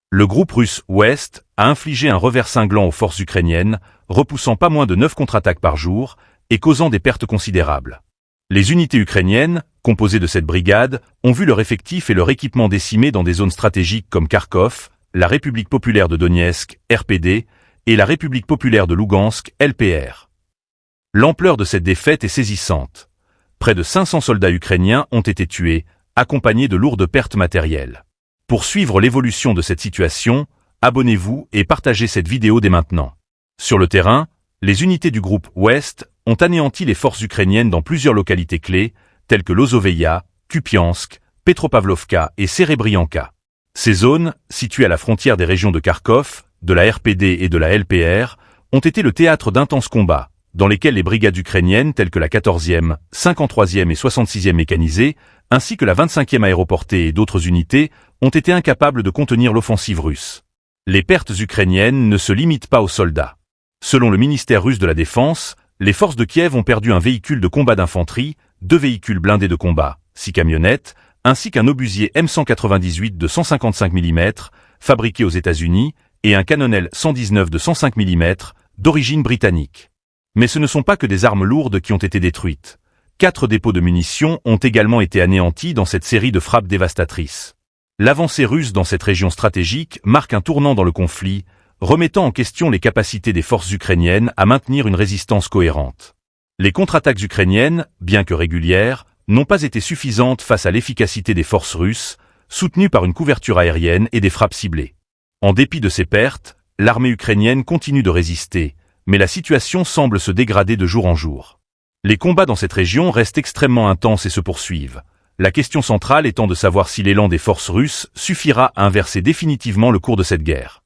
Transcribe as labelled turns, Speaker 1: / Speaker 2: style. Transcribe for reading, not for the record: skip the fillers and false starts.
Speaker 1: Le groupe russe Ouest a infligé un revers cinglant aux forces ukrainiennes, repoussant pas moins de 9 contre-attaques par jour et causant des pertes considérables. Les unités ukrainiennes, composées de cette brigade, ont vu leur effectif et leur équipement décimés dans des zones stratégiques comme Kharkov, la République populaire de Donetsk, RPD, et la République populaire de Lougansk, LPR. L'ampleur de cette défaite est saisissante. Près de 500 soldats ukrainiens ont été tués, accompagnés de lourdes pertes matérielles. Pour suivre l'évolution de cette situation, abonnez-vous et partagez cette vidéo dès maintenant. Sur le terrain, les unités du groupe Ouest ont anéanti les forces ukrainiennes dans plusieurs localités clés, telles que Lozoveïa, Kupiansk, Petropavlovka et Serebrianka. Ces zones, situées à la frontière des régions de Kharkov, de la RPD et de la LPR, ont été le théâtre d'intenses combats, dans lesquels les brigades ukrainiennes telles que la 14e, 53e et 66e mécanisée, ainsi que la 25e aéroportée et d'autres unités, ont été incapables de contenir l'offensive russe. Les pertes ukrainiennes ne se limitent pas aux soldats. Selon le ministère russe de la Défense, les forces de Kiev ont perdu un véhicule de combat d'infanterie, 2 véhicules blindés de combat, 6 camionnettes, ainsi qu'un obusier M198 de 155 mm, fabriqué aux États-Unis, et un canonnel 119 de 105 mm, d'origine britannique. Mais ce ne sont pas que des armes lourdes qui ont été détruites. 4 dépôts de munitions ont également été anéantis dans cette série de frappes dévastatrices. L'avancée russe dans cette région stratégique marque un tournant dans le conflit, remettant en question les capacités des forces ukrainiennes à maintenir une résistance cohérente. Les contre-attaques ukrainiennes, bien que régulières, n'ont pas été suffisantes face à l'efficacité des forces russes, soutenues par une couverture aérienne et des frappes ciblées. En dépit de ces pertes, l'armée ukrainienne continue de résister, mais la situation semble se dégrader de jour en jour. Les combats dans cette région restent extrêmement intenses et se poursuivent. La question centrale étant de savoir si l'élan des forces russes suffira à inverser définitivement le cours de cette guerre.